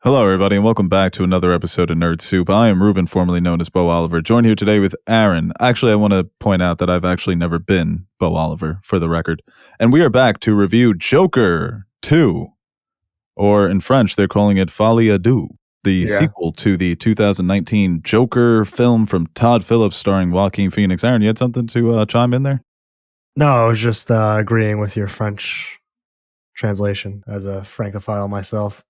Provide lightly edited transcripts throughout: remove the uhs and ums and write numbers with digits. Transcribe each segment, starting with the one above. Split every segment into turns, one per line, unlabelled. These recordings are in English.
Hello, everybody, and welcome back to another episode of Nerd Soup. I am Reuben, formerly known as Beau Oliver, joined here today with Aaron. Actually, I want to point out that I've actually never been Beau Oliver, for the record. And we are back to review Joker 2, or in French, they're calling it Folie, the sequel to the 2019 Joker film from Todd Phillips starring Joaquin Phoenix. Aaron, you had something to chime in there?
No, I was just agreeing with your French translation as a Francophile myself.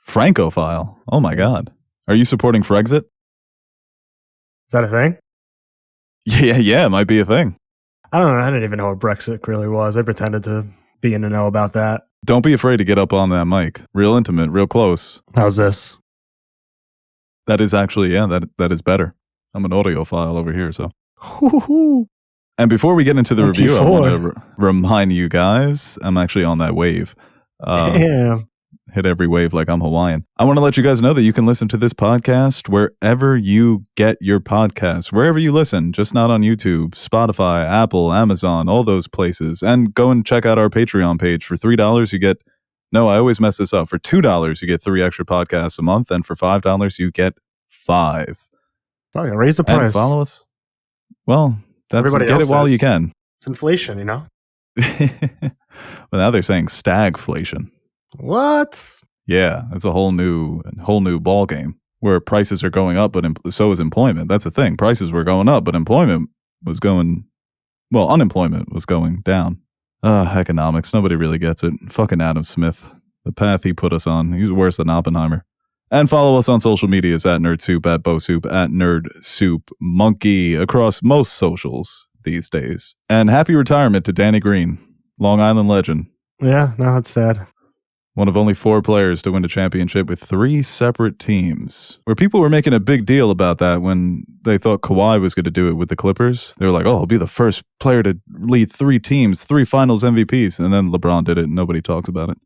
Francophile? Oh my God. Are you supporting Frexit?
Is that a thing?
Yeah, it might be a thing.
I don't know. I didn't even know what Brexit really was. I pretended to be in the know about that.
Don't be afraid to get up on that mic. Real intimate, real close.
How's this?
That is actually, that is better. I'm an audiophile over here, so. And before we get into the review, I want to remind you guys, I'm actually on that wave.
Damn.
Hit every wave like I'm Hawaiian. I want to let you guys know that you can listen to this podcast wherever you get your podcasts, wherever you listen, just not on YouTube, Spotify, Apple, Amazon, all those places. And go and check out our Patreon page. For $3, you get, no, I always mess this up. For $2, you get 3 extra podcasts a month. And for $5, you get 5.
Fucking raise the price.
And follow us. Well, that's get it while you can.
It's inflation, you know?
Well, now they're saying stagflation.
What?
Yeah, it's a whole new ball game where prices are going up, but so is employment. That's the thing. Prices were going up, but unemployment was going down. Economics. Nobody really gets it. Fucking Adam Smith. The path he put us on. He's worse than Oppenheimer. And follow us on social medias at Nerd Soup, at Beau Soup, at Nerd Soup Monkey across most socials these days. And happy retirement to Danny Green, Long Island legend.
Yeah, no, it's sad.
One of only 4 players to win a championship with 3 separate teams. Where people were making a big deal about that when they thought Kawhi was going to do it with the Clippers. They were like, oh, he'll be the first player to lead 3 teams, 3 finals MVPs. And then LeBron did it and nobody talks about it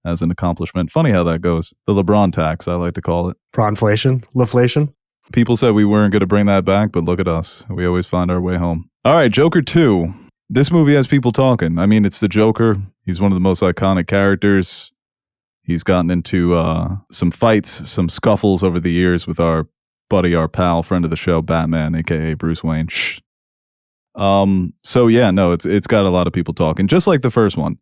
as an accomplishment. Funny how that goes. The LeBron tax, I like to call it.
Bronflation? Leflation?
People said we weren't going to bring that back, but look at us. We always find our way home. All right, Joker 2. This movie has people talking. I mean, it's the Joker. He's one of the most iconic characters. He's gotten into some fights, some scuffles over the years with our buddy, our pal, friend of the show, Batman, a.k.a. Bruce Wayne. Shh. So, yeah, no, it's got a lot of people talking, just like the first one.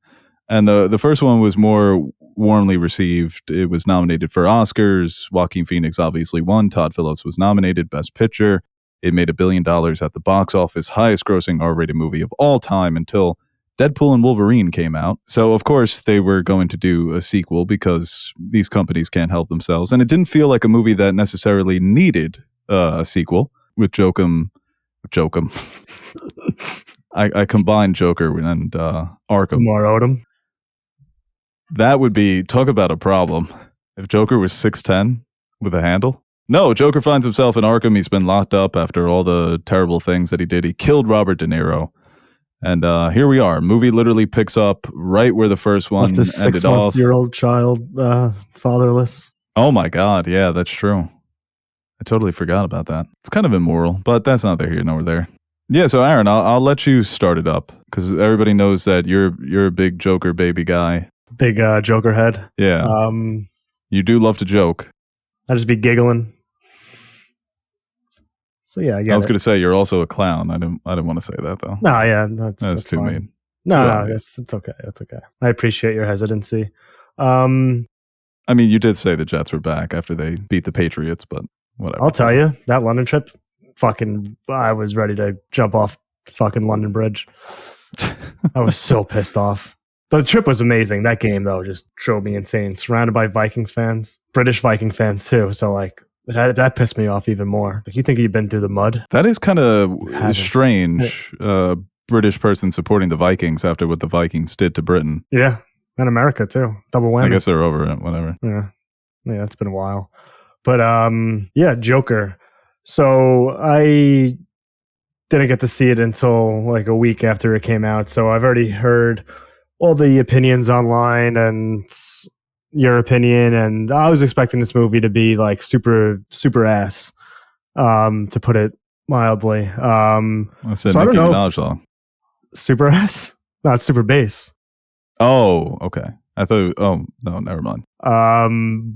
And the first one was more warmly received. It was nominated for Oscars. Joaquin Phoenix obviously won. Todd Phillips was nominated Best Picture. It made $1 billion at the box office, highest grossing R-rated movie of all time until Deadpool and Wolverine came out. So, of course, they were going to do a sequel because these companies can't help themselves. And it didn't feel like a movie that necessarily needed a sequel with Jokum. I combined Joker and Arkham.
More Odom.
That would be, talk about a problem. If Joker was 6'10" with a handle. No, Joker finds himself in Arkham. He's been locked up after all the terrible things that he did. He killed Robert De Niro. And here we are. Movie literally picks up right where the first one ended off.
The 6-month-year-old child fatherless.
Oh my God. Yeah, that's true. I totally forgot about that. It's kind of immoral, but that's neither here nor there. Yeah, so Aaron, I'll let you start it up because everybody knows that you're a big Joker baby guy.
Big Joker head.
Yeah. You do love to joke.
I just be giggling. So yeah, I
was going to say you're also a clown. I didn't want to say that though.
No, yeah, that's
too
fine.
mean.
No, it's okay. It's okay. I appreciate your hesitancy.
I mean, you did say the Jets were back after they beat the Patriots, but whatever.
I'll tell you, that London trip, I was ready to jump off fucking London Bridge. I was so pissed off. The trip was amazing. That game though just drove me insane. Surrounded by Vikings fans, British Viking fans too. So like. That pissed me off even more. Like, you think you've been through the mud?
That is kind of strange. British person supporting the Vikings after what the Vikings did to Britain.
Yeah, and America too. Double whammy.
I guess they're over it. Whatever.
Yeah, it's been a while. But yeah, Joker. So I didn't get to see it until like a week after it came out. So I've already heard all the opinions online and your opinion, and I was expecting this movie to be like super ass, to put it mildly.
I said
so
Nicki
I don't know.
Minaj.
Super ass? No, it's super bass.
Oh, okay. I thought. Oh no, never mind. I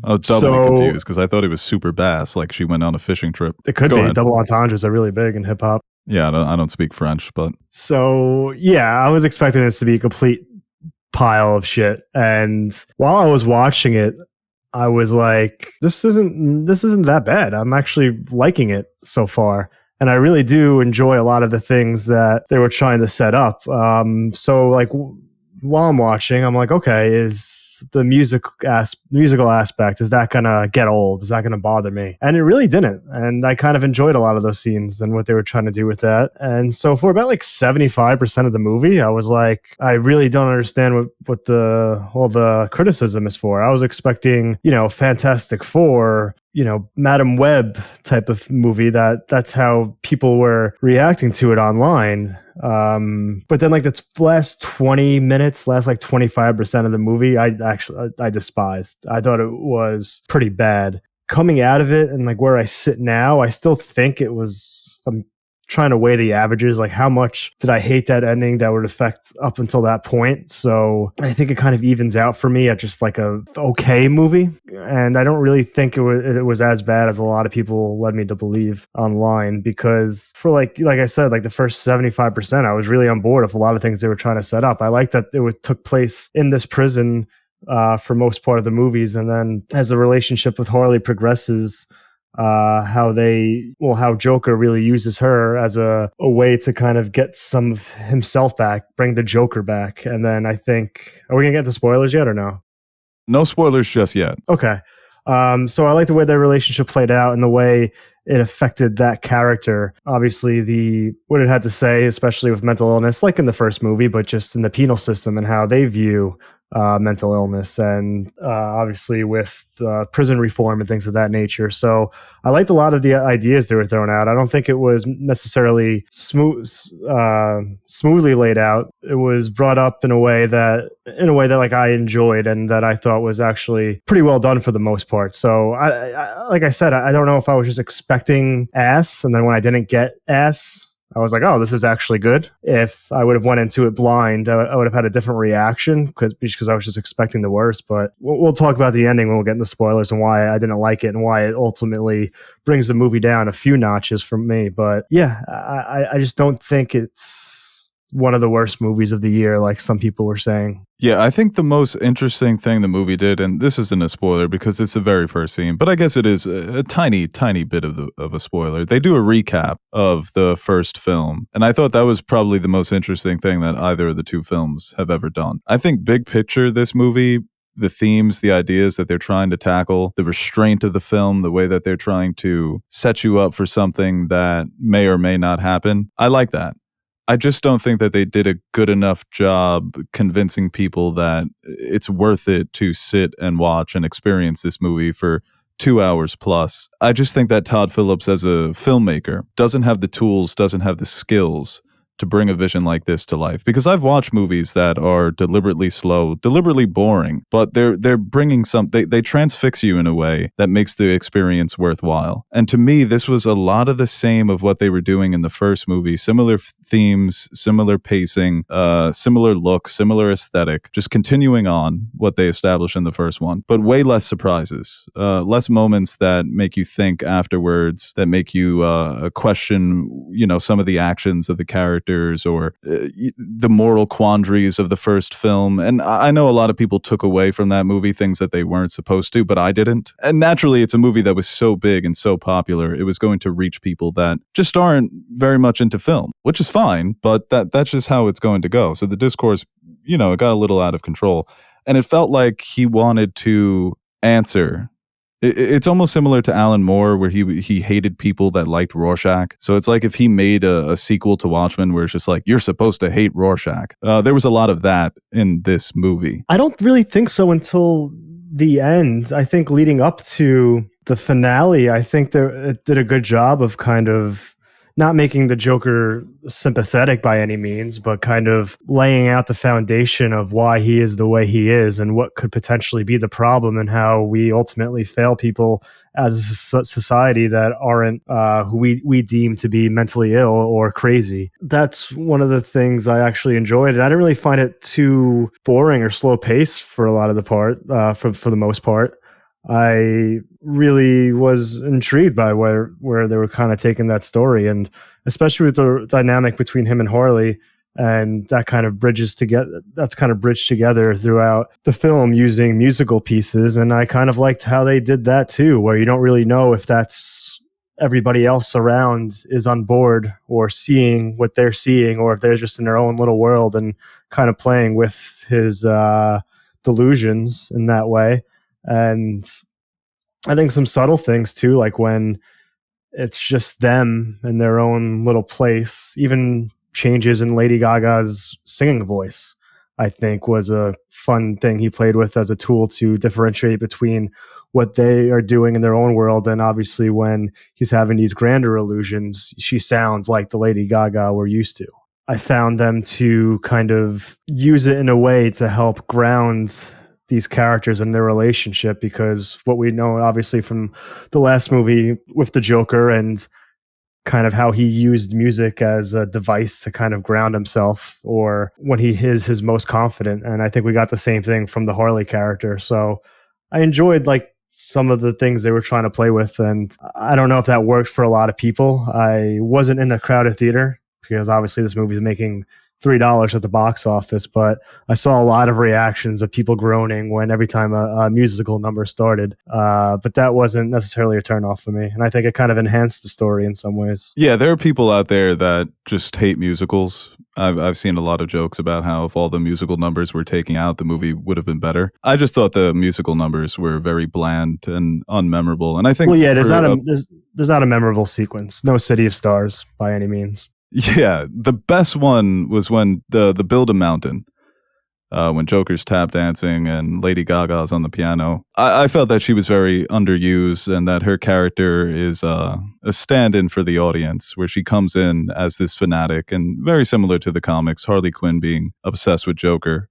was doubly confused because I thought it was super bass, like she went on a fishing trip.
It could
Go
be.
ahead.
Double entendres are really big in hip hop.
Yeah, I don't speak French, but
So yeah, I was expecting this to be a complete pile of shit. And while I was watching it, I was like, this isn't that bad. I'm actually liking it so far. And I really do enjoy a lot of the things that they were trying to set up. So like while I'm watching, I'm like, okay, is the musical aspect, is that gonna get old? Is that gonna bother me? And it really didn't. And I kind of enjoyed a lot of those scenes and what they were trying to do with that. And so for about like 75% of the movie, I was like, I really don't understand what all the criticism is for. I was expecting, Fantastic Four, Madam Web type of movie. That's how people were reacting to it online. But then like the last 20 minutes, last like 25% of the movie, I despised. I thought it was pretty bad. Coming out of it and like where I sit now, I still think it was, I'm trying to weigh the averages, like how much did I hate that ending that would affect up until that point. So I think it kind of evens out for me at just like a okay movie. And I don't really think it was as bad as a lot of people led me to believe online, because for like I said, like the first 75%, I was really on board with a lot of things they were trying to set up. I like that it took place in this prison for most part of the movies. And then as the relationship with Harley progresses, how Joker really uses her as a way to kind of get some of himself back, bring the Joker back. And then I think, are we gonna get the spoilers yet or no?
No spoilers just yet.
Okay. So I like the way their relationship played out and the way it affected that character. Obviously, what it had to say, especially with mental illness, like in the first movie, but just in the penal system and how they view mental illness, and obviously with prison reform and things of that nature. So I liked a lot of the ideas they were throwing out. I don't think it was necessarily smoothly laid out. It was brought up in a way that like I enjoyed and that I thought was actually pretty well done for the most part. So I like I said, I don't know if I was just expecting ass, and then when I didn't get ass, I was like, oh, this is actually good. If I would have went into it blind, I would have had a different reaction because I was just expecting the worst. But we'll talk about the ending when we'll get into spoilers and why I didn't like it and why it ultimately brings the movie down a few notches for me. But yeah, I just don't think it's one of the worst movies of the year, like some people were saying.
Yeah, I think the most interesting thing the movie did, and this isn't a spoiler because it's the very first scene, but I guess it is a tiny, tiny bit of a spoiler. They do a recap of the first film, and I thought that was probably the most interesting thing that either of the two films have ever done. I think big picture, this movie, the themes, the ideas that they're trying to tackle, the restraint of the film, the way that they're trying to set you up for something that may or may not happen, I like that. I just don't think that they did a good enough job convincing people that it's worth it to sit and watch and experience this movie for 2 hours plus. I just think that Todd Phillips as a filmmaker doesn't have the tools, doesn't have the skills to bring a vision like this to life. Because I've watched movies that are deliberately slow, deliberately boring, but they're bringing they transfix you in a way that makes the experience worthwhile. And to me, this was a lot of the same of what they were doing in the first movie. Similar themes, similar pacing, similar look, similar aesthetic, just continuing on what they established in the first one, but way less surprises, less moments that make you think afterwards, that make you question, some of the actions of the characters or the moral quandaries of the first film. And I know a lot of people took away from that movie things that they weren't supposed to, but I didn't. And naturally, it's a movie that was so big and so popular, it was going to reach people that just aren't very much into film, which is fine, but that's just how it's going to go. So the discourse, it got a little out of control. And it felt like he wanted to answer. It's almost similar to Alan Moore, where he hated people that liked Rorschach. So it's like if he made a sequel to Watchmen where it's just like, you're supposed to hate Rorschach. There was a lot of that in this movie.
I don't really think so until the end. I think leading up to the finale, I think it did a good job of kind of not making the Joker sympathetic by any means, but kind of laying out the foundation of why he is the way he is and what could potentially be the problem and how we ultimately fail people as a society that aren't who we deem to be mentally ill or crazy. That's one of the things I actually enjoyed, and I didn't really find it too boring or slow paced for a lot of the part, for the most part. I really was intrigued by where they were kind of taking that story, and especially with the dynamic between him and Harley, and that kind of bridged together throughout the film using musical pieces. And I kind of liked how they did that too, where you don't really know if that's everybody else around is on board or seeing what they're seeing, or if they're just in their own little world and kind of playing with his delusions in that way. And I think some subtle things too, like when it's just them in their own little place, even changes in Lady Gaga's singing voice, I think was a fun thing he played with as a tool to differentiate between what they are doing in their own world. And obviously when he's having these grander illusions, she sounds like the Lady Gaga we're used to. I found them to kind of use it in a way to help ground these characters and their relationship, because what we know obviously from the last movie with the Joker and kind of how he used music as a device to kind of ground himself or when he is his most confident. And I think we got the same thing from the Harley character. So I enjoyed like some of the things they were trying to play with, and I don't know if that worked for a lot of people. I wasn't in a crowded theater because obviously this movie is making $3 at the box office, but I saw a lot of reactions of people groaning when every time a musical number started. But that wasn't necessarily a turnoff for me, and I think it kind of enhanced the story in some ways.
Yeah, there are people out there that just hate musicals. I've seen a lot of jokes about how if all the musical numbers were taken out, the movie would have been better. I just thought the musical numbers were very bland and unmemorable. And I think,
well, yeah, there's not a memorable sequence. No City of Stars by any means.
Yeah, the best one was when the Build a Mountain, when Joker's tap dancing and Lady Gaga's on the piano. I felt that she was very underused and that her character is a stand-in for the audience, where she comes in as this fanatic and very similar to the comics, Harley Quinn being obsessed with Joker.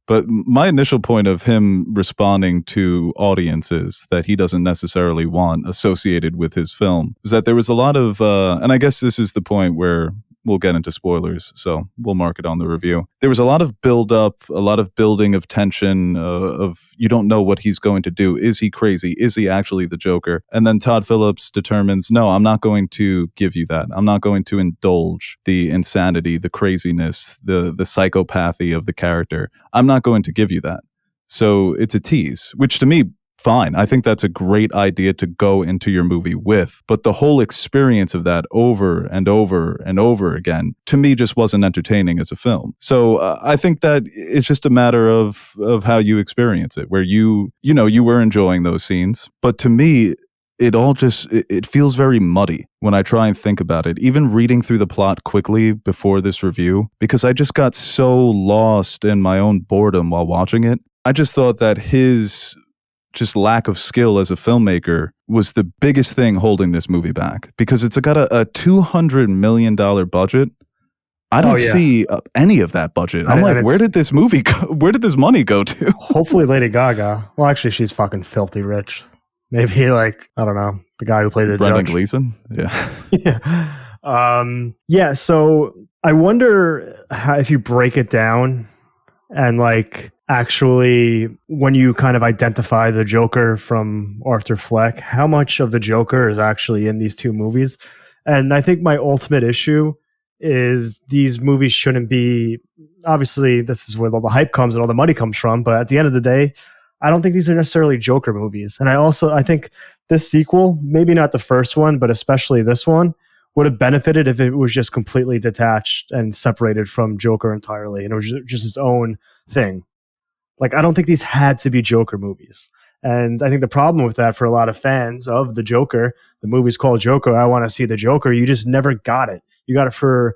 But my initial point of him responding to audiences that he doesn't necessarily want associated with his film is that there was a lot of, and I guess this is the point where we'll get into spoilers, so we'll mark it on the review. There was a lot of build up, a lot of building of tension, of you don't know what he's going to do. Is he crazy? Is he actually the Joker? And then Todd Phillips determines, no, I'm not going to give you that. I'm not going to indulge the insanity, the craziness, the psychopathy of the character. I'm not going to give you that. So it's a tease, which to me, fine. I think that's a great idea to go into your movie with, but the whole experience of that over and over and over again, to me, just wasn't entertaining as a film. So I think that it's just a matter of how you experience it, where you were enjoying those scenes, but to me, it feels very muddy when I try and think about it, even reading through the plot quickly before this review, because I just got so lost in my own boredom while watching it. I just thought that his just lack of skill as a filmmaker was the biggest thing holding this movie back, because it's got a $200 million budget. I don't see any of that budget. I'm like, where did this movie go? Where did this money go to?
Hopefully Lady Gaga. Well, actually, she's fucking filthy rich. Maybe like, I don't know, the guy who played the
Brendan
judge.
Gleeson? Yeah.
Yeah. So I wonder if you break it down and like actually when you kind of identify the Joker from Arthur Fleck, how much of the Joker is actually in these two movies. And I think my ultimate issue is these movies shouldn't be, obviously this is where all the hype comes and all the money comes from, but at the end of the day, I don't think these are necessarily Joker movies. And I think this sequel, maybe not the first one, but especially this one, would have benefited if it was just completely detached and separated from Joker entirely, and it was just its own thing. Like, I don't think these had to be Joker movies. And I think the problem with that for a lot of fans of the Joker, the movie's called Joker, I want to see the Joker, you just never got it. You got it for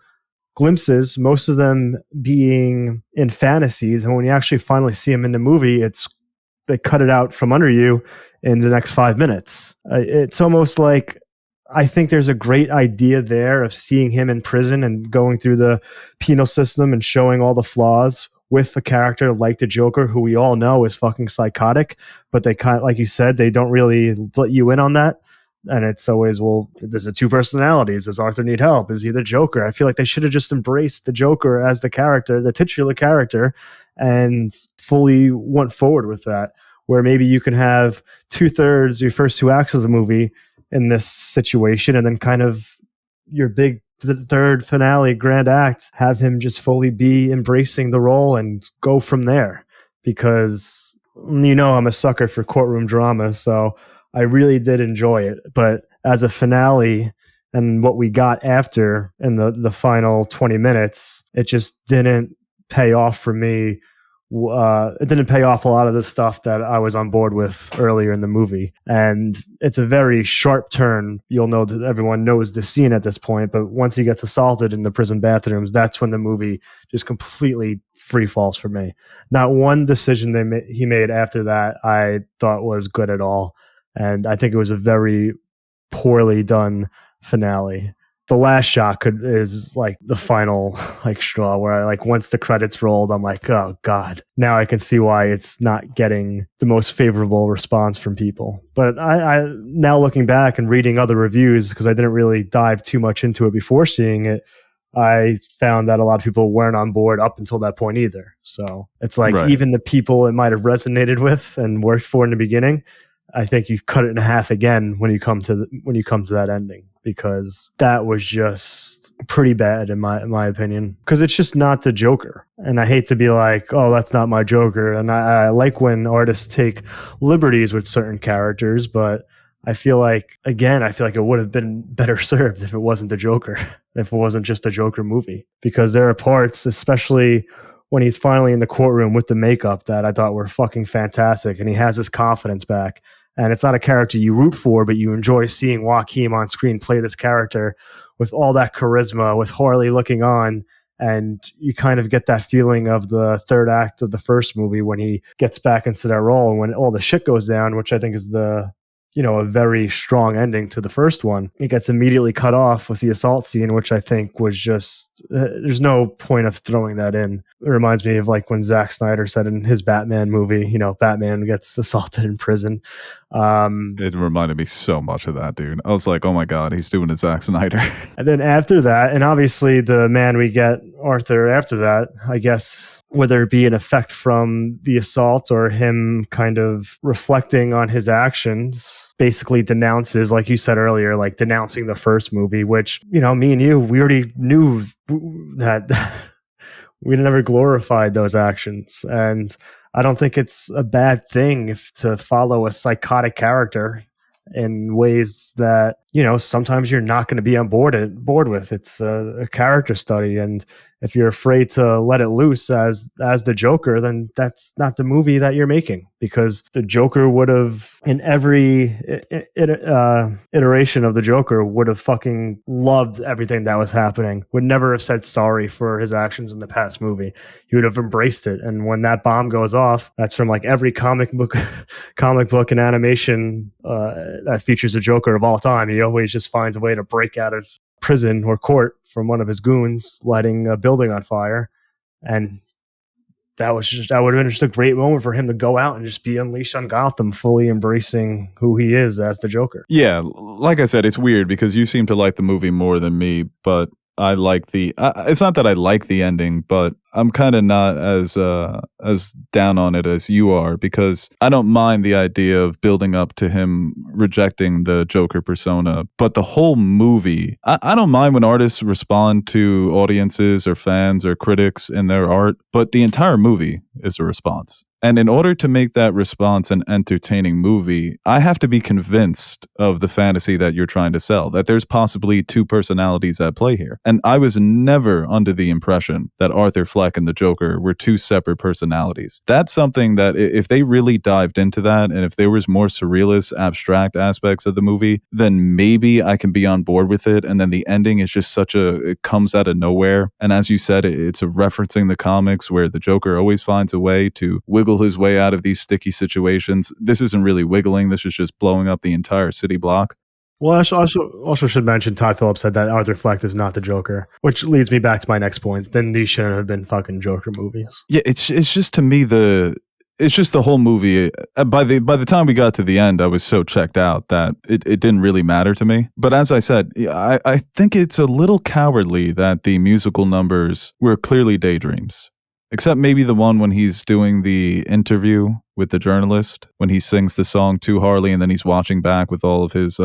glimpses, most of them being in fantasies. And when you actually finally see them in the movie, they cut it out from under you in the next 5 minutes. It's almost like, I think there's a great idea there of seeing him in prison and going through the penal system and showing all the flaws with a character like the Joker, who we all know is fucking psychotic, but they kind of, like you said, they don't really let you in on that. And it's always, well, there's the two personalities. Does Arthur need help? Is he the Joker? I feel like they should have just embraced the Joker as the character, the titular character, and fully went forward with that. Where maybe you can have 2/3 your first 2 acts of the movie in this situation, and then kind of your big third finale, grand act, have him just fully be embracing the role and go from there. Because I'm a sucker for courtroom drama, so I really did enjoy it. But as a finale and what we got after in the final 20 minutes, it just didn't pay off for me. It didn't pay off a lot of the stuff that I was on board with earlier in the movie. And it's a very sharp turn. You'll know that everyone knows the scene at this point, but once he gets assaulted in the prison bathrooms, that's when the movie just completely free falls for me. Not one decision he made after that I thought was good at all. And I think it was a very poorly done finale. The last shot is like the final straw where once the credits rolled, I'm like, oh God, now I can see why it's not getting the most favorable response from people. But I now looking back and reading other reviews, because I didn't really dive too much into it before seeing it, I found that a lot of people weren't on board up until that point either. So it's like, right, even the people it might have resonated with and worked for in the beginning, I think you cut it in half again when you come to that ending, because that was just pretty bad in my opinion, because it's just not the Joker. And I hate to be like, oh, that's not my Joker. And I like when artists take liberties with certain characters, but I feel like it would have been better served if it wasn't the Joker, if it wasn't just a Joker movie, because there are parts, especially when he's finally in the courtroom with the makeup, that I thought were fucking fantastic, and he has his confidence back. And it's not a character you root for, but you enjoy seeing Joaquin on screen play this character with all that charisma, with Harley looking on. And you kind of get that feeling of the third act of the first movie when he gets back into that role and when all the shit goes down, which I think is a very strong ending to the first one. It gets immediately cut off with the assault scene, which I think was just, there's no point of throwing that in. It reminds me of when Zack Snyder said in his Batman movie, Batman gets assaulted in prison.
It reminded me so much of that, dude. I was like, oh my God, he's doing a Zack Snyder.
And then after that, and obviously the man we get, Arthur, after that, I guess, whether it be an effect from the assault or him kind of reflecting on his actions, basically denounces, like you said earlier, denouncing the first movie, which, me and you, we already knew that we never glorified those actions. And I don't think it's a bad thing to follow a psychotic character in ways that, sometimes you're not going to be on board with. It's a character study. And if you're afraid to let it loose as the Joker, then that's not the movie that you're making, because the Joker would have, in every iteration of the Joker, would have fucking loved everything that was happening, would never have said sorry for his actions in the past movie. He would have embraced it. And when that bomb goes off, that's from every comic book and animation that features a Joker of all time. He always just finds a way to break out of prison or court from one of his goons lighting a building on fire. And that would have been just a great moment for him to go out and just be unleashed on Gotham, fully embracing who he is as the Joker.
Yeah, like I said, it's weird because you seem to like the movie more than me, but I like it's not that I like the ending, but I'm kind of not as down on it as you are, because I don't mind the idea of building up to him rejecting the Joker persona. But the whole movie, I don't mind when artists respond to audiences or fans or critics in their art, but the entire movie is a response. And in order to make that response an entertaining movie, I have to be convinced of the fantasy that you're trying to sell, that there's possibly two personalities at play here. And I was never under the impression that Arthur Fleck and the Joker were two separate personalities. That's something that if they really dived into that, and if there was more surrealist, abstract aspects of the movie, then maybe I can be on board with it. And then the ending is just it comes out of nowhere. And as you said, it's a referencing the comics where the Joker always finds a way to wiggle his way out of these sticky situations. This isn't really wiggling. This is just blowing up the entire city block.
Well, also should mention Todd Phillips said that Arthur Fleck is not the Joker, which leads me back to my next point. Then these shouldn't have been fucking Joker movies.
Yeah, it's just to me it's just the whole movie. By the time we got to the end, I was so checked out that it didn't really matter to me. But as I said, I think it's a little cowardly that the musical numbers were clearly daydreams. Except maybe the one when he's doing the interview with the journalist, when he sings the song to Harley and then he's watching back with all of his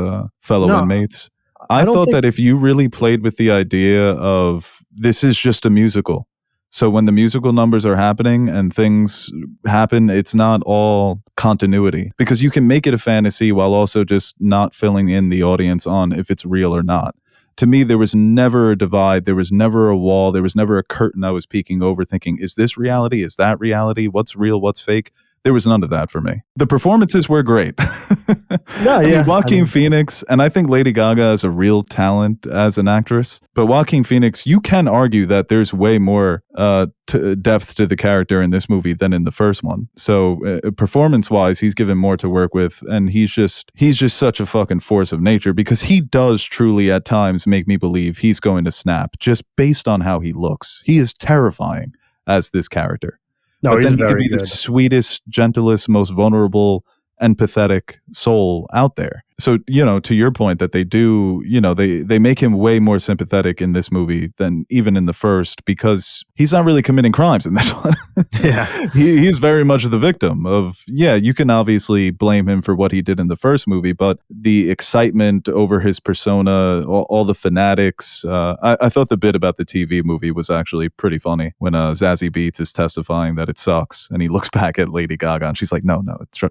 fellow inmates. I thought that if you really played with the idea of this is just a musical, so when the musical numbers are happening and things happen, it's not all continuity, because you can make it a fantasy while also just not filling in the audience on if it's real or not. To me, there was never a divide. There was never a wall. There was never a curtain I was peeking over thinking, is this reality? Is that reality? What's real? What's fake? There was none of that for me. The performances were great. I mean, Joaquin Phoenix, and I think Lady Gaga is a real talent as an actress. But Joaquin Phoenix, you can argue that there's way more depth to the character in this movie than in the first one. So performance-wise, he's given more to work with, and he's just such a fucking force of nature, because he does truly at times make me believe he's going to snap just based on how he looks. He is terrifying as this character.
No,
but
he's
then he could be
good.
the sweetest, gentlest, most vulnerable, empathetic soul out there. So, to your point that they do, they make him way more sympathetic in this movie than even in the first, because he's not really committing crimes in this one.
Yeah.
He's very much the victim of, you can obviously blame him for what he did in the first movie, but the excitement over his persona, all the fanatics. I thought the bit about the TV movie was actually pretty funny when Zazie Beetz is testifying that it sucks, and he looks back at Lady Gaga and she's like, no,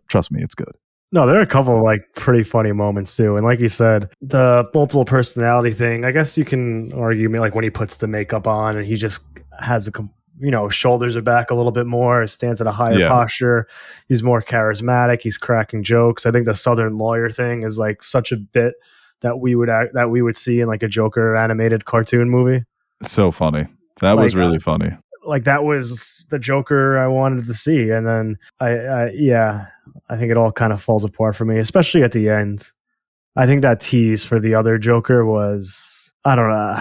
trust me, it's good.
No, there are a couple of pretty funny moments too. And like you said, the multiple personality thing, I guess you can argue when he puts the makeup on and he just has shoulders are back a little bit more, stands at a higher posture. He's more charismatic. He's cracking jokes. I think the Southern lawyer thing is such a bit that we would see in a Joker animated cartoon movie.
So funny. That was really funny.
That was the Joker I wanted to see. And then I think it all kind of falls apart for me, especially at the end. I think that tease for the other Joker was, I don't know,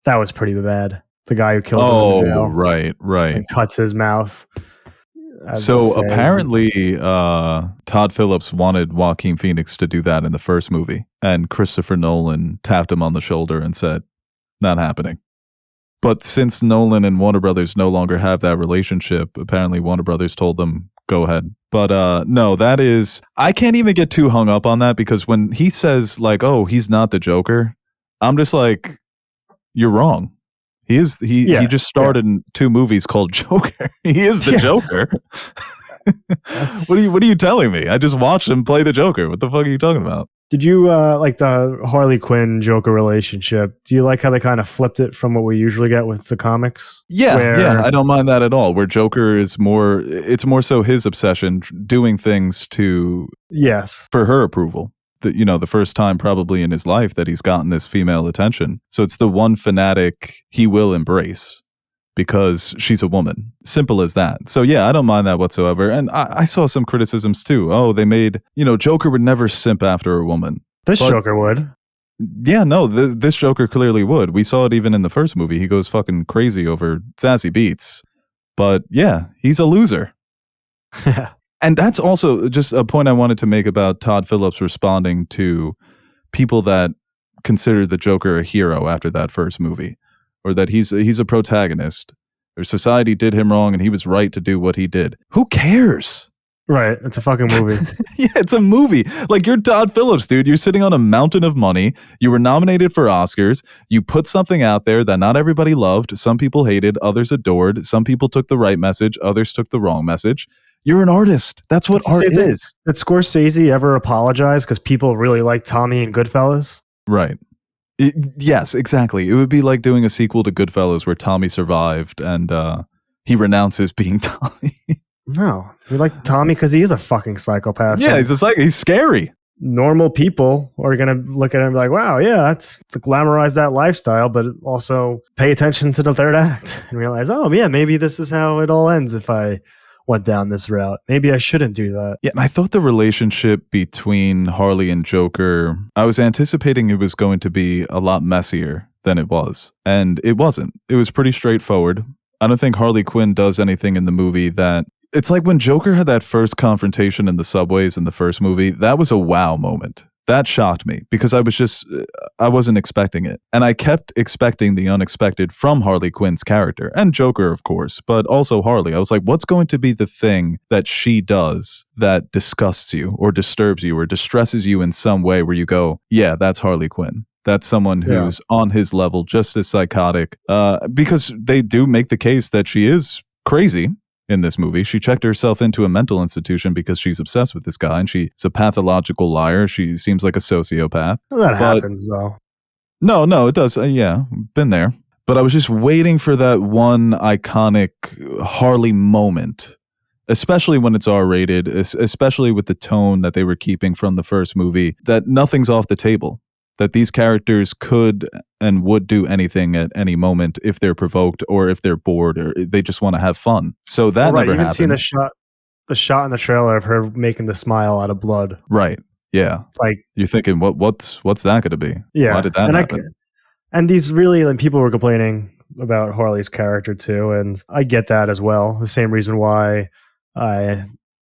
that was pretty bad. The guy who kills him in jail.
Right.
And cuts his mouth.
So apparently Todd Phillips wanted Joaquin Phoenix to do that in the first movie, and Christopher Nolan tapped him on the shoulder and said, not happening. But since Nolan and Warner Brothers no longer have that relationship, apparently Warner Brothers told them, go ahead. But no, that is, I can't even get too hung up on that, because when he says oh, he's not the Joker, I'm just like, you're wrong. He is. He just starred in 2 movies called Joker. He is the Joker. What are you telling me? I just watched him play the Joker. What the fuck are you talking about?
Did you like the Harley Quinn Joker relationship? Do you like how they kind of flipped it from what we usually get with the comics?
Yeah, I don't mind that at all. Where Joker is it's more so his obsession, doing things for her approval. The first time probably in his life that he's gotten this female attention. So it's the one fanatic he will embrace because she's a woman. Simple as that. So I don't mind that whatsoever. And I saw some criticisms too. Oh, they made, Joker would never simp after a woman.
Joker would.
Yeah, no, this Joker clearly would. We saw it even in the first movie. He goes fucking crazy over Zazie Beetz. But he's a loser. And that's also just a point I wanted to make about Todd Phillips responding to people that consider the Joker a hero after that first movie, or that he's a protagonist, or society did him wrong and he was right to do what he did. Who cares?
Right. It's a fucking movie.
It's a movie. You're Todd Phillips, dude. You're sitting on a mountain of money. You were nominated for Oscars. You put something out there that not everybody loved. Some people hated, others adored. Some people took the right message, others took the wrong message. You're an artist. That's what art is.
Did Scorsese ever apologize because people really like Tommy and Goodfellas?
Right. Yes, exactly. It would be like doing a sequel to Goodfellas where Tommy survived and he renounces being Tommy.
No. We like Tommy because he is a fucking psychopath.
Yeah, he's scary.
Normal people are going to look at him and be like, wow, that's to glamorize that lifestyle, but also pay attention to the third act and realize, oh, maybe this is how it all ends if I went down this route. Maybe I shouldn't do that.
Yeah, and I thought the relationship between Harley and Joker, I was anticipating it was going to be a lot messier than it was. And it wasn't. It was pretty straightforward. I don't think Harley Quinn does anything in the movie that... It's like when Joker had that first confrontation in the subways in the first movie, that was a wow moment. That shocked me because I wasn't expecting it. And I kept expecting the unexpected from Harley Quinn's character and Joker, of course, but also Harley. I was like, what's going to be the thing that she does that disgusts you or disturbs you or distresses you in some way where you go, yeah, that's Harley Quinn. That's someone who's on his level, just as psychotic, because they do make the case that she is crazy. In this movie, she checked herself into a mental institution because she's obsessed with this guy, and she's a pathological liar. She seems like a sociopath.
Well, that happens, though.
No, it does. Yeah, been there. But I was just waiting for that one iconic Harley moment, especially when it's R-rated, especially with the tone that they were keeping from the first movie, that nothing's off the table. That these characters could and would do anything at any moment if they're provoked or if they're bored or they just want to have fun. So that never happened.
You've seen the shot in the trailer of her making the smile out of blood.
Right. Yeah.
Like
you're thinking, what's that going to be?
Yeah.
Why did that happen?
And these really, and people were complaining about Harley's character too, and I get that as well. The same reason why I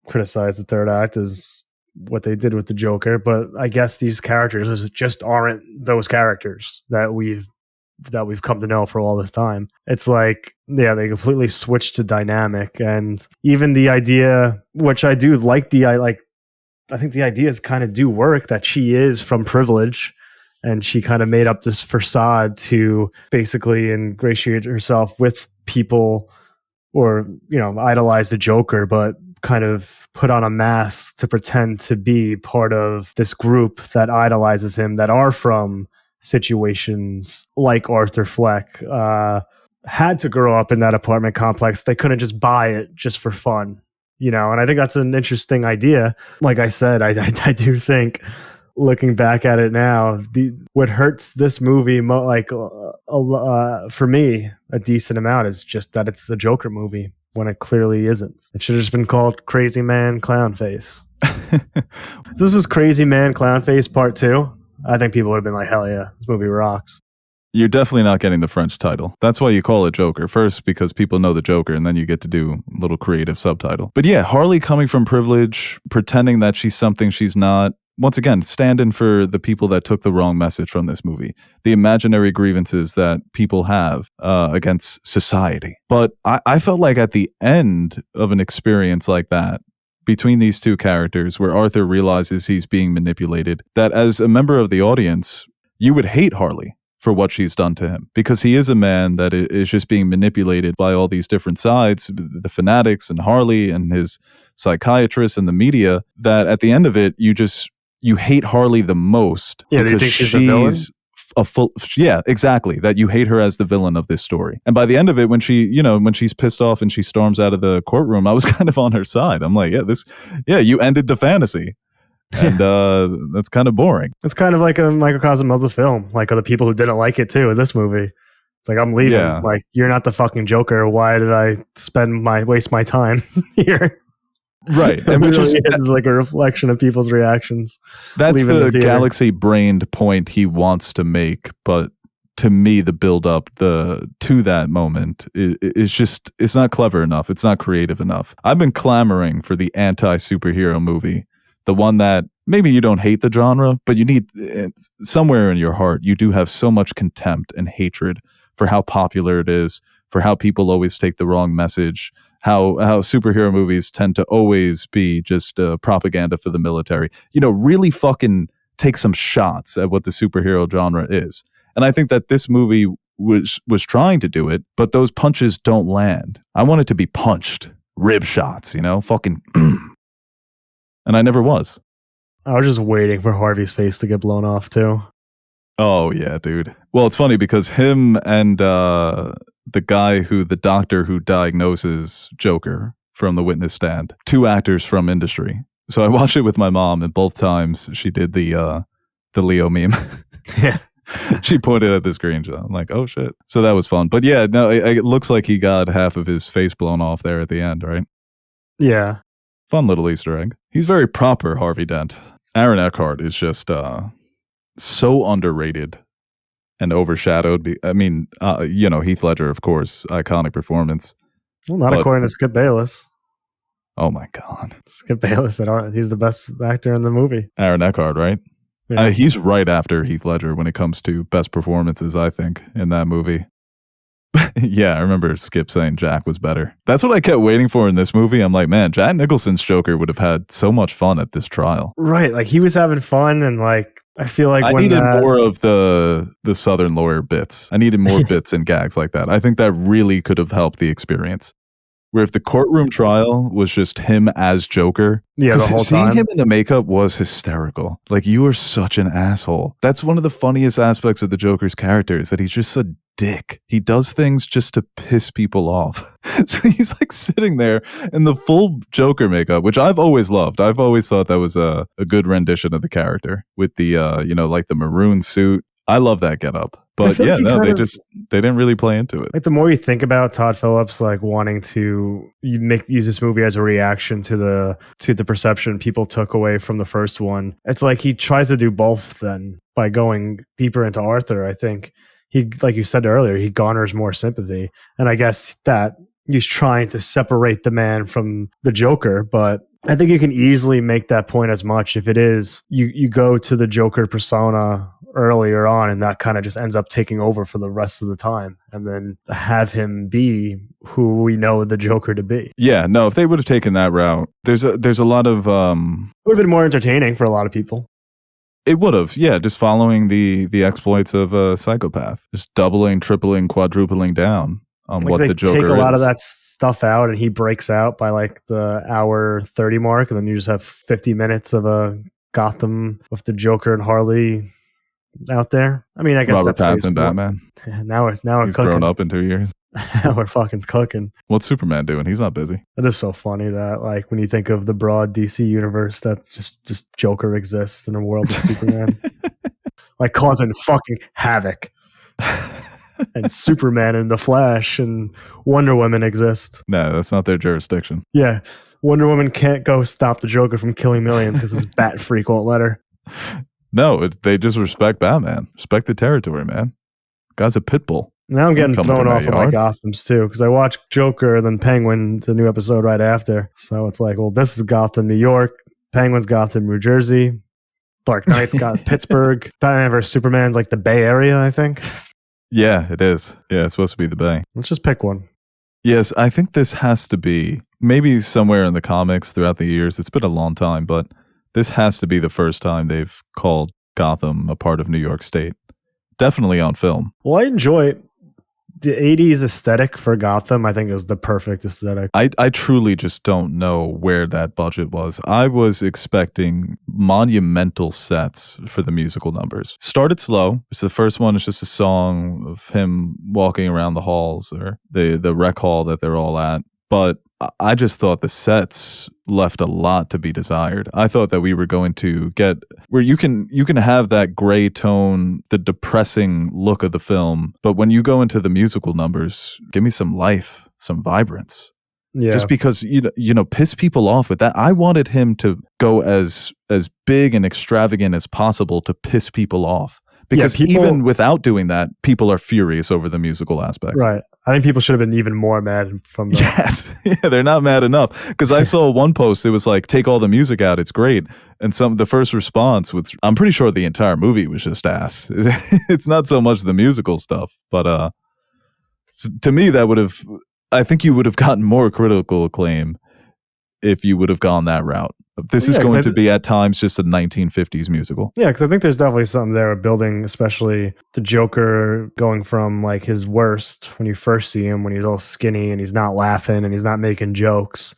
criticize the third act is what they did with the Joker, but I guess these characters just aren't those characters that we've come to know for all this time. It's like, yeah, they completely switched to dynamic, and even the idea, which I do like, I think the ideas kind of do work, that she is from privilege, and she kind of made up this facade to basically ingratiate herself with people, or idolize the Joker, but kind of put on a mask to pretend to be part of this group that idolizes him, that are from situations like Arthur Fleck, had to grow up in that apartment complex. They couldn't just buy it just for fun, and I think that's an interesting idea. Like I said, I do think, looking back at it now, what hurts this movie for me a decent amount is just that it's a Joker movie when it clearly isn't. It should have just been called Crazy Man Clown Face. If this was Crazy Man Clown Face Part 2, I think people would have been like, hell yeah, this movie rocks.
You're definitely not getting the French title. That's why you call it Joker. First, because people know the Joker, and then you get to do a little creative subtitle. But yeah, Harley coming from privilege, pretending that she's something she's not. Once again, stand-in for the people that took the wrong message from this movie. The imaginary grievances that people have against society. But I felt like at the end of an experience like that, between these two characters, where Arthur realizes he's being manipulated, that as a member of the audience, you would hate Harley for what she's done to him, because he is a man that is just being manipulated by all these different sides, the fanatics and Harley and his psychiatrists and the media, that at the end of it, you hate Harley the most.
Yeah, do you think she's the villain?
Yeah, exactly. That you hate her as the villain of this story. And by the end of it, when she's pissed off and she storms out of the courtroom, I was kind of on her side. I'm like, you ended the fantasy. And that's kind of boring.
It's kind of like a microcosm of the film, like other people who didn't like it too in this movie. It's like, I'm leaving.
Yeah.
Like, you're not the fucking Joker. Why did I waste my time here?
Right.
And which is like a reflection of people's reactions.
That's the galaxy-brained point he wants to make, but to me, the build-up to that moment is just, it's not clever enough. It's not creative enough. I've been clamoring for the anti-superhero movie, the one that maybe you don't hate the genre, but you need, somewhere in your heart, you do have so much contempt and hatred for how popular it is, for how people always take the wrong message, how superhero movies tend to always be just propaganda for the military. Really fucking take some shots at what the superhero genre is. And I think that this movie was trying to do it, but those punches don't land. I want it to be punched, rib shots, fucking. And I never was.
I was just waiting for Harvey's face to get blown off too.
Oh yeah, dude. Well, it's funny because him and the doctor who diagnoses Joker from the witness stand, two actors from industry. So I watched it with my mom, and both times she did the Leo meme.
Yeah.
She pointed at the screen. So I'm like, oh shit. So that was fun. But yeah, no, it looks like he got half of his face blown off there at the end, right?
Yeah.
Fun little Easter egg. He's very proper, Harvey Dent. Aaron Eckhart is just so underrated and overshadowed. Heath Ledger, of course, iconic performance.
Well, not
But-
according to Skip Bayless.
Oh my God.
Skip Bayless said he's the best actor in the movie.
Aaron Eckhart, right?
Yeah.
He's right after Heath Ledger when it comes to best performances, I think, in that movie. Yeah, I remember Skip saying Jack was better. That's what I kept waiting for in this movie. I'm like, man, Jack Nicholson's Joker would have had so much fun at this trial.
Right. Like he was having fun, and like I feel like
I needed more of the Southern lawyer bits. I needed more bits and gags like that. I think that really could have helped the experience. Where if the courtroom trial was just him as Joker,
the whole
seeing
time.
him in the makeup was hysterical. Like, you are such an asshole. That's one of the funniest aspects of the Joker's character, is that he's just a dick. He does things just to piss people off. So he's like sitting there in the full Joker makeup, which I've always loved. I've always thought that was a good rendition of the character with the like the maroon suit. I love that getup. But yeah, no, they didn't really play into it.
Like the more you think about Todd Phillips, like wanting to use this movie as a reaction to the perception people took away from the first one, it's like he tries to do both. Then by going deeper into Arthur, I think he, like you said earlier, he garners more sympathy, and I guess that he's trying to separate the man from the Joker, but I think you can easily make that point as much if it is you go to the Joker persona earlier on, and that kind of just ends up taking over for the rest of the time, and then have him be who we know the Joker to be.
Yeah, no, if they would have taken that route, there's a lot of
it would have been more entertaining for a lot of people.
It would have, yeah, just following the exploits of a psychopath, just doubling, tripling, quadrupling down on what the Joker is.
Take a lot of that stuff out, and he breaks out by like the hour 30 mark, and then you just have 50 minutes of a Gotham with the Joker and Harley out there. I mean, I guess
Robert Pattinson, Batman.
Now we're
He's
cooking.
grown up in 2 years.
Now we're fucking cooking.
What's Superman doing? He's not busy.
It is so funny that, like, when you think of the broad DC universe, that just Joker exists in a world of Superman, like causing fucking havoc. And Superman and the Flash and Wonder Woman exist.
No, that's not their jurisdiction.
Yeah, Wonder Woman can't go stop the Joker from killing millions because his bat freak won't let her.
No, they just respect Batman. Respect the territory, man. Guy's a pit bull.
Now I'm getting thrown off of my
yard.
Gothams too, because I watched Joker and then Penguin, the new episode right after. So it's like, well, this is Gotham, New York. Penguin's Gotham, New Jersey. Dark Knight's got Pittsburgh. Batman vs Superman's like the Bay Area, I think.
Yeah, it is. Yeah, it's supposed to be the Bay.
Let's just pick one.
Yes, I think this has to be maybe somewhere in the comics throughout the years. It's been a long time, but this has to be the first time they've called Gotham a part of New York State. Definitely on film.
Well, I enjoy the 80s aesthetic for Gotham. I think it was the perfect aesthetic.
I truly just don't know where that budget was. I was expecting monumental sets for the musical numbers. Started slow. It's the first one is just a song of him walking around the halls or the rec hall that they're all at. But I just thought the sets left a lot to be desired. I thought that we were going to get where you can have that gray tone, the depressing look of the film, but when you go into the musical numbers, give me some life, some vibrance.
Yeah.
Just because piss people off with that. I wanted him to go as big and extravagant as possible to piss people off. Because even without doing that, people are furious over the musical aspects.
Right. I think people should have been even more mad from the...
Yes. Yeah, they're not mad enough. Because I saw one post, it was like, take all the music out, it's great. And the first response was, I'm pretty sure the entire movie was just ass. It's not so much the musical stuff. But to me, I think you would have gotten more critical acclaim if you would have gone that route. This is going to be at times just a 1950s musical.
Yeah, because I think there's definitely something there building, especially the Joker going from like his worst when you first see him, when he's all skinny and he's not laughing and he's not making jokes.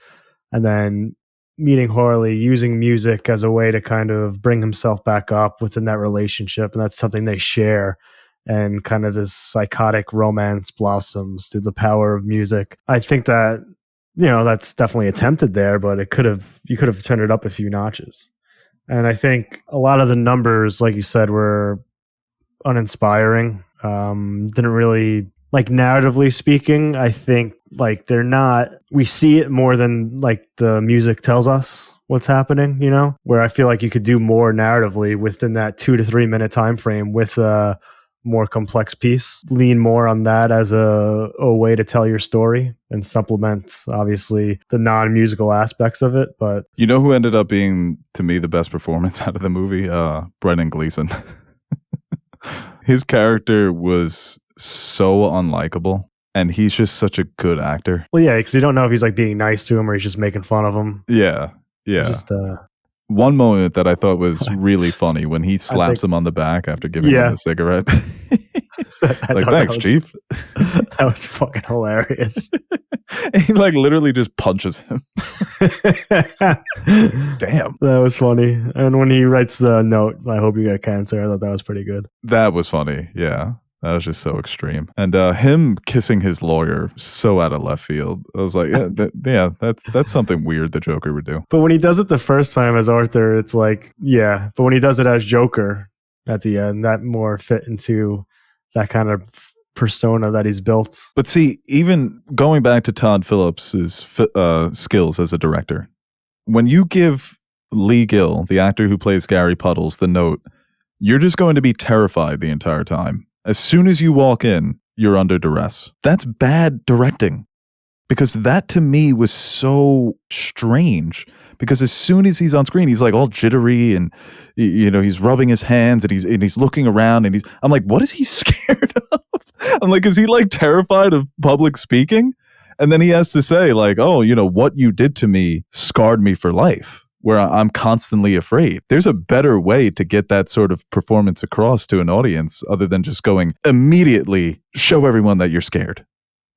And then meeting Harley, using music as a way to kind of bring himself back up within that relationship. And that's something they share. And kind of this psychotic romance blossoms through the power of music. I think that, that's definitely attempted there, but you could have turned it up a few notches. And I think a lot of the numbers, like you said, were uninspiring. Didn't really, like, narratively speaking, I think like they're not, we see it more than like the music tells us what's happening, you know, where I feel like you could do more narratively within that 2 to 3 minute time frame with a more complex piece, lean more on that as a way to tell your story and supplement obviously the non-musical aspects of it. But
you know who ended up being, to me, the best performance out of the movie? Brendan Gleeson. His character was so unlikable, and he's just such a good actor.
well, yeah, because you don't know if he's like being nice to him or he's just making fun of him.
Yeah.
Just
One moment that I thought was really funny when he slaps him on the back after giving him the cigarette. Like, thanks, Chief.
That was fucking hilarious.
He like literally just punches him. Damn.
That was funny. And when he writes the note, I hope you get cancer, I thought that was pretty good.
That was funny. Yeah. That was just so extreme. And him kissing his lawyer, so out of left field. I was like, that's something weird the Joker would do.
But when he does it the first time as Arthur, it's like, yeah. But when he does it as Joker at the end, that more fit into that kind of persona that he's built.
But see, even going back to Todd Phillips' skills as a director, when you give Lee Gill, the actor who plays Gary Puddles, the note, you're just going to be terrified the entire time. As soon as you walk in, you're under duress. That's bad directing. Because that to me was so strange. Because as soon as he's on screen, he's like all jittery and he's rubbing his hands and he's looking around and I'm like, what is he scared of? I'm like, is he like terrified of public speaking? And then he has to say like, oh, what you did to me scarred me for life, where I'm constantly afraid. There's a better way to get that sort of performance across to an audience other than just going immediately show everyone that you're scared.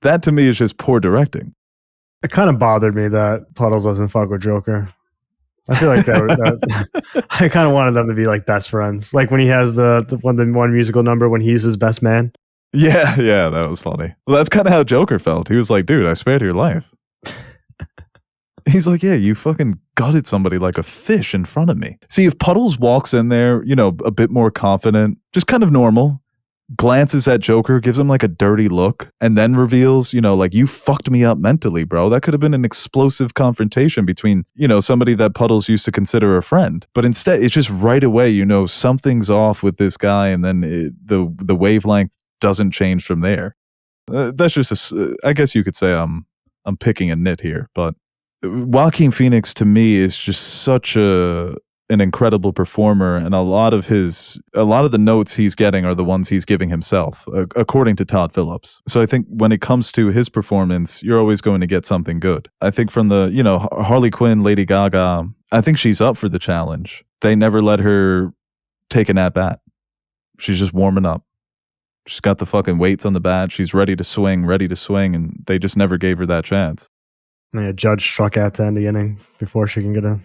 That to me is just poor directing.
It kind of bothered me that Puddles doesn't fuck with Joker. I feel like I kind of wanted them to be like best friends. Like when he has the one musical number when he's his best man.
Yeah, that was funny. Well, that's kind of how Joker felt. He was like, dude, I spared your life. He's like, yeah, you fucking gutted somebody like a fish in front of me. See, if Puddles walks in there, a bit more confident, just kind of normal, glances at Joker, gives him like a dirty look, and then reveals, like, you fucked me up mentally, bro. That could have been an explosive confrontation between, somebody that Puddles used to consider a friend. But instead, it's just right away, something's off with this guy, and then the wavelength doesn't change from there. That's just, I guess you could say I'm picking a nit here, but Joaquin Phoenix to me is just such an incredible performer, and a lot of the notes he's getting are the ones he's giving himself, according to Todd Phillips. So I think when it comes to his performance, you're always going to get something good. I think from the, Harley Quinn, Lady Gaga, I think she's up for the challenge. They never let her take an at-bat. She's just warming up. She's got the fucking weights on the bat. She's ready to swing, and they just never gave her that chance.
Yeah, Judge struck out to end the inning before she can get in.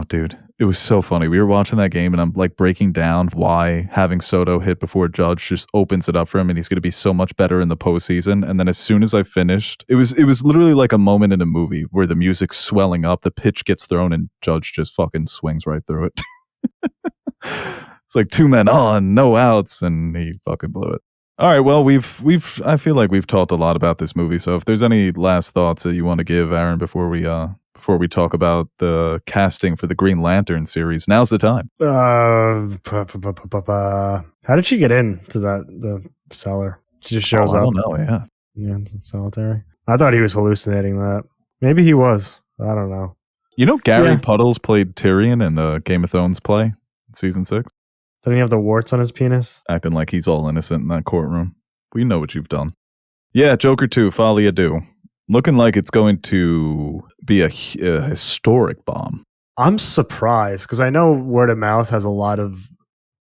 Dude. It was so funny. We were watching that game and I'm like breaking down why having Soto hit before Judge just opens it up for him and he's going to be so much better in the postseason. And then as soon as I finished, it was literally like a moment in a movie where the music's swelling up, the pitch gets thrown and Judge just fucking swings right through it. It's like 2 men on, no outs, and he fucking blew it. All right, well, I feel like we've talked a lot about this movie. So if there's any last thoughts that you want to give, Aaron, before we talk about the casting for the Green Lantern series, now's the time.
How did she get into the cellar? She just shows up.
I don't know. Yeah,
solitary. I thought he was hallucinating that. Maybe he was. I don't know.
Gary Puddles played Tyrion in the Game of Thrones play, season 6.
Didn't he have the warts on his penis?
Acting like he's all innocent in that courtroom. We know what you've done. Yeah, Joker 2, Folie à Deux. Looking like it's going to be a historic bomb.
I'm surprised because I know word of mouth has a lot of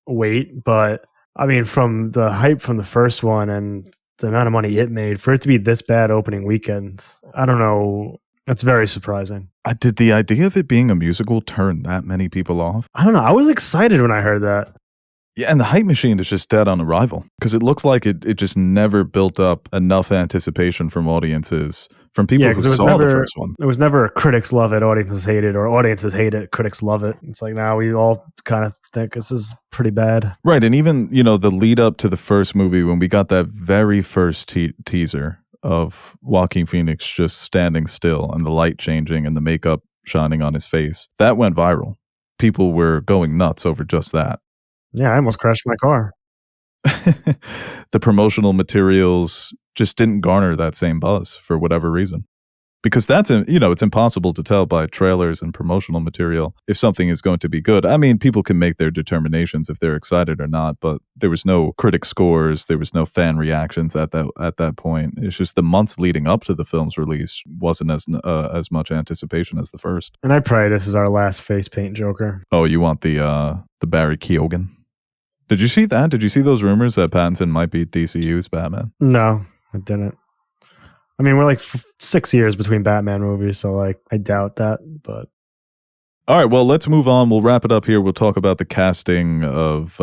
weight, but I mean, from the hype from the first one and the amount of money it made, for it to be this bad opening weekend, I don't know. That's very surprising.
Did the idea of it being a musical turn that many people off?
I don't know. I was excited when I heard that.
Yeah, and the hype machine is just dead on arrival because it looks like it just never built up enough anticipation from audiences, from people who saw the first one.
It was never critics love it, audiences hate it, or audiences hate it, critics love it. It's like now we all kind of think this is pretty bad.
Right, and even, the lead up to the first movie when we got that very first teaser of Joaquin Phoenix just standing still and the light changing and the makeup shining on his face. That went viral. People were going nuts over just that.
Yeah, I almost crashed my car.
The promotional materials just didn't garner that same buzz for whatever reason. Because that's, it's impossible to tell by trailers and promotional material if something is going to be good. I mean, people can make their determinations if they're excited or not, but there was no critic scores, there was no fan reactions at that point. It's just the months leading up to the film's release wasn't as much anticipation as the first.
And I pray this is our last face paint Joker.
Oh, you want the Barry Keoghan? Did you see that? Did you see those rumors that Pattinson might be DCU's Batman?
No, I didn't. I mean, we're like 6 years between Batman movies, so like I doubt that. But
all right, well, let's move on. We'll wrap it up here. We'll talk about the casting of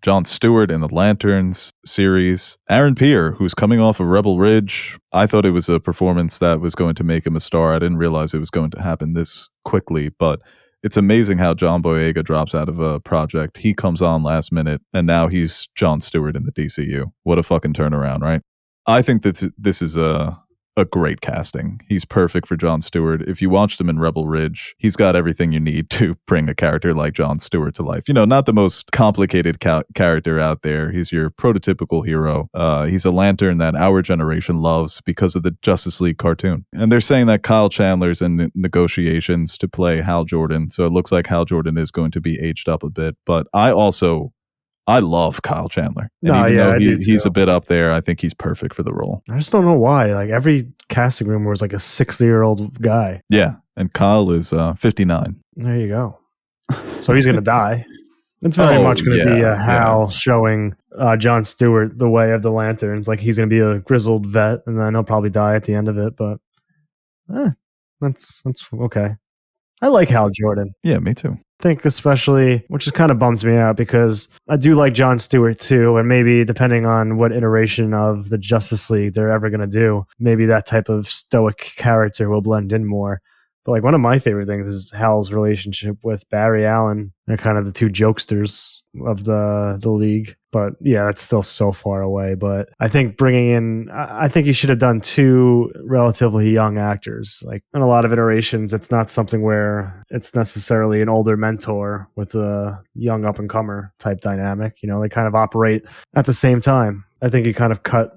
Jon Stewart in the Lanterns series. Aaron Pierre, who's coming off of Rebel Ridge. I thought it was a performance that was going to make him a star. I didn't realize it was going to happen this quickly, but it's amazing how John Boyega drops out of a project. He comes on last minute, and now he's Jon Stewart in the DCU. What a fucking turnaround, right? I think that this is a great casting. He's perfect for Jon Stewart. If you watched him in Rebel Ridge, he's got everything you need to bring a character like Jon Stewart to life. Not the most complicated character out there. He's your prototypical hero. He's a lantern that our generation loves because of the Justice League cartoon. And they're saying that Kyle Chandler's in negotiations to play Hal Jordan. So it looks like Hal Jordan is going to be aged up a bit. But I love Kyle Chandler. And even though he's a bit up there, I think he's perfect for the role.
I just don't know why. Like every casting room was like a 60-year-old guy.
Yeah, and Kyle is 59.
There you go. So he's going to die. It's very much going to be a Hal showing Jon Stewart the way of the Lanterns. Like he's going to be a grizzled vet, and then he'll probably die at the end of it. But that's okay. I like Hal Jordan.
Yeah, me too.
I think especially, which is kind of bums me out because I do like Jon Stewart too, and maybe depending on what iteration of the Justice League they're ever going to do, maybe that type of stoic character will blend in more. But like one of my favorite things is Hal's relationship with Barry Allen. They're kind of the two jokesters of the league. But yeah, that's still so far away. But I think I think he should have done two relatively young actors. Like in a lot of iterations, it's not something where it's necessarily an older mentor with a young up and comer type dynamic. They kind of operate at the same time. I think he kind of cut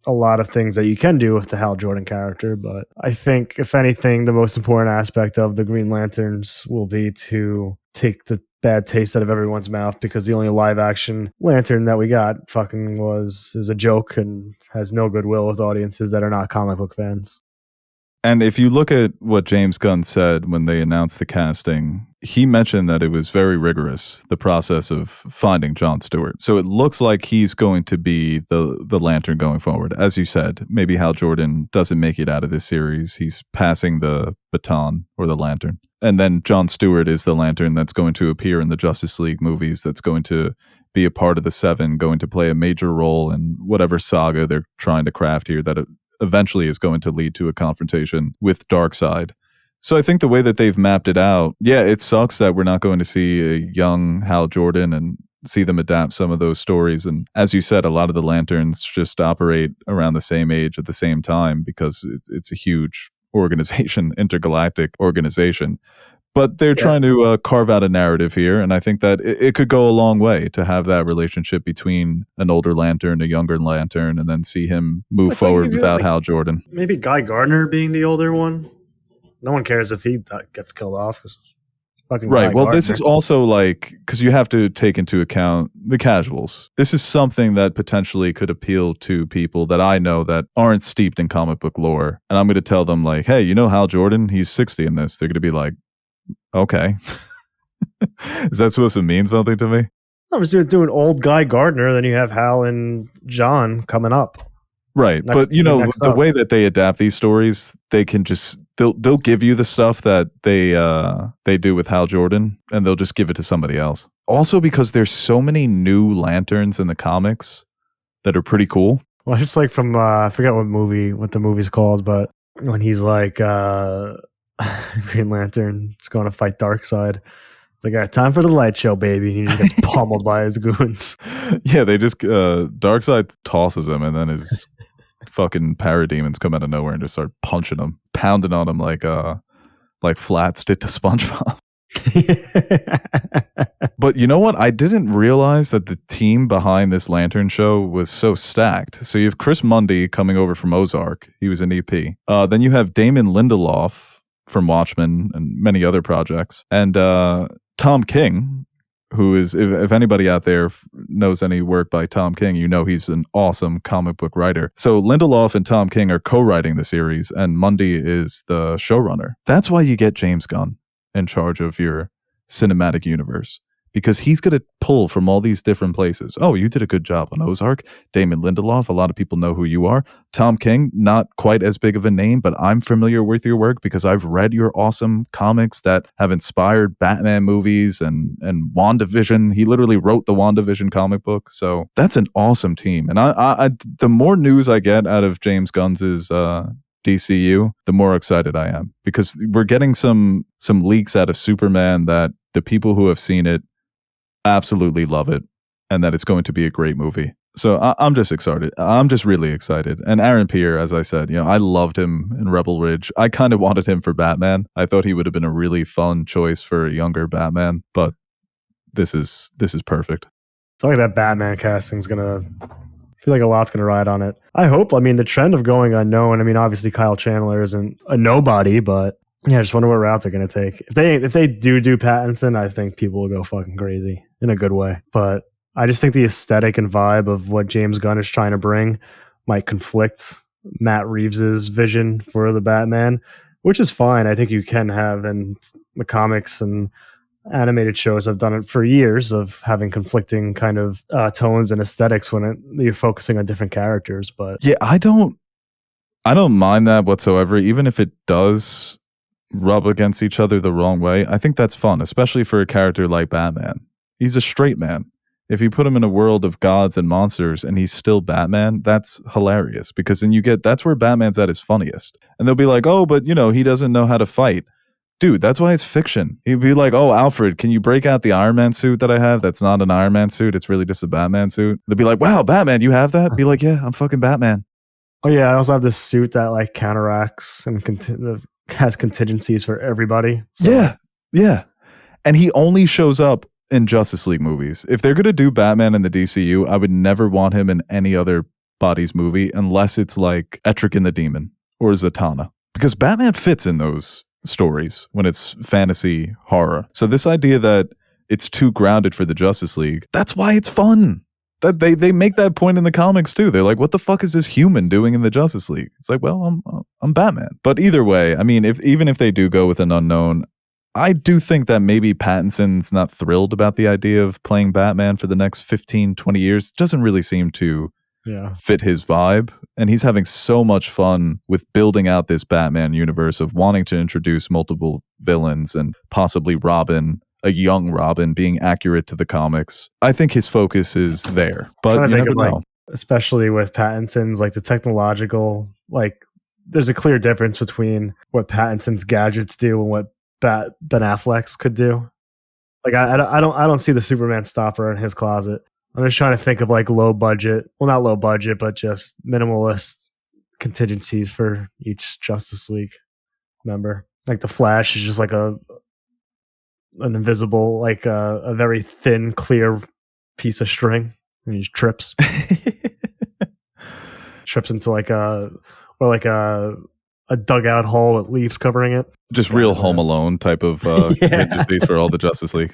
a lot of things that you can do with the Hal Jordan character, but I think if anything, the most important aspect of the Green Lanterns will be to take the bad taste out of everyone's mouth because the only live action lantern that we got is a joke and has no goodwill with audiences that are not comic book fans.
And if you look at what James Gunn said when they announced the casting, he mentioned that it was very rigorous, the process of finding Jon Stewart. So it looks like he's going to be the Lantern going forward. As you said, maybe Hal Jordan doesn't make it out of this series. He's passing the baton or the Lantern. And then Jon Stewart is the Lantern that's going to appear in the Justice League movies, that's going to be a part of the Seven, going to play a major role in whatever saga they're trying to craft here that eventually is going to lead to a confrontation with Darkseid. So I think the way that they've mapped it out, it sucks that we're not going to see a young Hal Jordan and see them adapt some of those stories. And as you said, a lot of the Lanterns just operate around the same age at the same time because it's a huge organization, intergalactic organization. But they're trying to carve out a narrative here, and I think that it could go a long way to have that relationship between an older Lantern, a younger Lantern, and then see him move forward without Hal Jordan.
Maybe Guy Gardner being the older one. No one cares if he gets killed off. Fucking
right.
Guy
Well,
Gardner.
This is also because you have to take into account the casuals. This is something that potentially could appeal to people that I know that aren't steeped in comic book lore, and I'm going to tell them like, hey, Hal Jordan? He's 60 in this. They're going to be like, okay. Is that supposed to mean something to me?
I'm just doing old Guy Gardner, then you have Hal and John coming up.
Right. But the way that they adapt these stories, they can just they'll give you the stuff that they do with Hal Jordan, and they'll just give it to somebody else. Also because there's so many new Lanterns in the comics that are pretty cool.
Well, just like from I forget what the movie's called, but when he's like Green Lantern is going to fight Darkseid. It's like, all right, time for the light show, baby. And he just gets pummeled by his goons.
Yeah, they just Darkseid tosses him, and then fucking parademons come out of nowhere and just start punching them, pounding on them like Flats did to SpongeBob. But you know what? I didn't realize that the team behind this Lantern show was so stacked. So you have Chris Mundy coming over from Ozark. He was an EP. Then you have Damon Lindelof from Watchmen and many other projects. And Tom King, who is, if anybody out there knows any work by Tom King, you know he's an awesome comic book writer. So Lindelof and Tom King are co-writing the series, and Mundy is the showrunner. That's why you get James Gunn in charge of your cinematic universe, because he's going to pull from all these different places. Oh, you did a good job on Ozark. Damon Lindelof, a lot of people know who you are. Tom King, not quite as big of a name, but I'm familiar with your work because I've read your awesome comics that have inspired Batman movies and WandaVision. He literally wrote the WandaVision comic book. So that's an awesome team. And I the more news I get out of James Gunn's DCU, the more excited I am, because we're getting some leaks out of Superman that the people who have seen it absolutely love it, and that it's going to be a great movie. So I'm just excited. I'm just really excited. And Aaron Pierre, as I said, I loved him in Rebel Ridge. I kind of wanted him for Batman. I thought he would have been a really fun choice for a younger Batman, but this is perfect.
I feel like that Batman casting's gonna feel like a lot's gonna ride on it. I hope. I mean, the trend of going unknown. I mean, obviously Kyle Chandler isn't a nobody, but yeah, I just wonder what route they're gonna take. If they do Pattinson, I think people will go fucking crazy in a good way. But I just think the aesthetic and vibe of what James Gunn is trying to bring might conflict Matt Reeves's vision for the Batman, which is fine. I think you can have, and the comics and animated shows have done it for years, of having conflicting kind of tones and aesthetics when you're focusing on different characters. But
yeah, I don't mind that whatsoever, even if it does rub against each other the wrong way. I think that's fun, especially for a character like Batman. He's a straight man. If you put him in a world of gods and monsters and he's still Batman, that's hilarious, because then that's where Batman's at his funniest. And they'll be like, oh, but he doesn't know how to fight. Dude, that's why it's fiction. He'd be like, oh, Alfred, can you break out the Iron Man suit that I have? That's not an Iron Man suit. It's really just a Batman suit. They'd be like, wow, Batman, you have that? Be like, yeah, I'm fucking Batman.
Oh yeah, I also have this suit that like counteracts and has contingencies for everybody.
So. Yeah. And he only shows up in Justice League movies. If they're going to do Batman in the DCU, I would never want him in any other body's movie unless it's like Etrigan the Demon or Zatanna, because Batman fits in those stories when it's fantasy horror. So this idea that it's too grounded for the Justice League, that's why it's fun. That they make that point in the comics too. They're like, what the fuck is this human doing in the Justice League? It's like, well, I'm Batman. But either way, I mean, even if they do go with an unknown, I do think that maybe Pattinson's not thrilled about the idea of playing Batman for the next 15, 20 years. It doesn't really seem to fit his vibe. And he's having so much fun with building out this Batman universe of wanting to introduce multiple villains and possibly Robin, a young Robin, being accurate to the comics. I think his focus is there. But you never know.
Especially with Pattinson's, like the technological, like there's a clear difference between what Pattinson's gadgets do and what Ben Affleck's could do. Like I don't see the Superman stopper in his closet. I'm just trying to think of like not low budget, but just minimalist contingencies for each Justice League member. Like the Flash is just like an invisible, like a very thin, clear piece of string, and he just trips into like a dugout hole with leaves covering it.
Just real Home Alone type of contingencies for all the Justice League.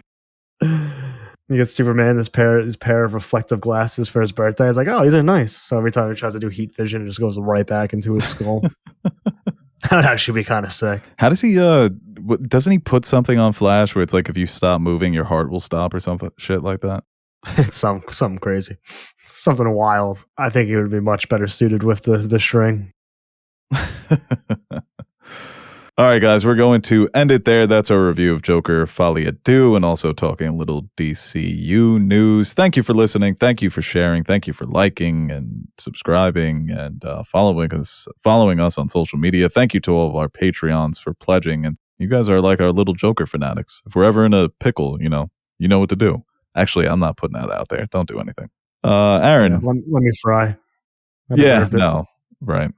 You get Superman his pair of reflective glasses for his birthday. It's like, oh, these are nice. So every time he tries to do heat vision, it just goes right back into his skull. That would actually be kind of sick.
How does he? Doesn't he put something on Flash where it's like if you stop moving, your heart will stop or something shit like that?
It's something crazy, something wild. I think he would be much better suited with the string.
All right, guys, we're going to end it there. That's our review of Joker Folie Deux, and also talking a little DCU news. Thank you for listening. Thank you for sharing. Thank you for liking and subscribing and following us on social media. Thank you to all of our Patreons for pledging. And you guys are like our little Joker fanatics. If we're ever in a pickle, you know what to do. Actually, I'm not putting that out there. Don't do anything. Aaron.
Yeah, let me fry.
No. Right.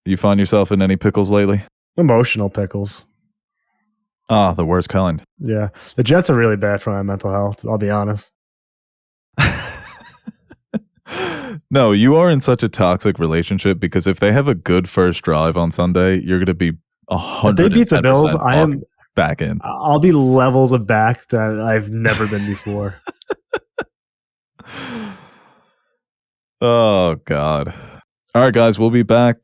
You find yourself in any pickles lately?
Emotional pickles.
Ah, the worst kind.
Yeah. The Jets are really bad for my mental health, I'll be honest.
No, you are in such a toxic relationship because if they have a good first drive on Sunday, you're going to be
If they beat the
110%
Bills,
back in.
I'll be levels of back that I've never been before.
Oh, God. All right, guys, we'll be back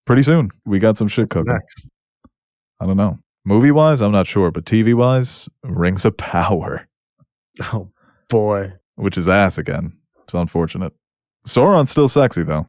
pretty soon. We got some shit
What's
cooking.
next?
I don't know. Movie-wise, I'm not sure, but TV-wise, Rings of Power,
Oh boy.
which is ass again. It's unfortunate. Sauron's still sexy, though.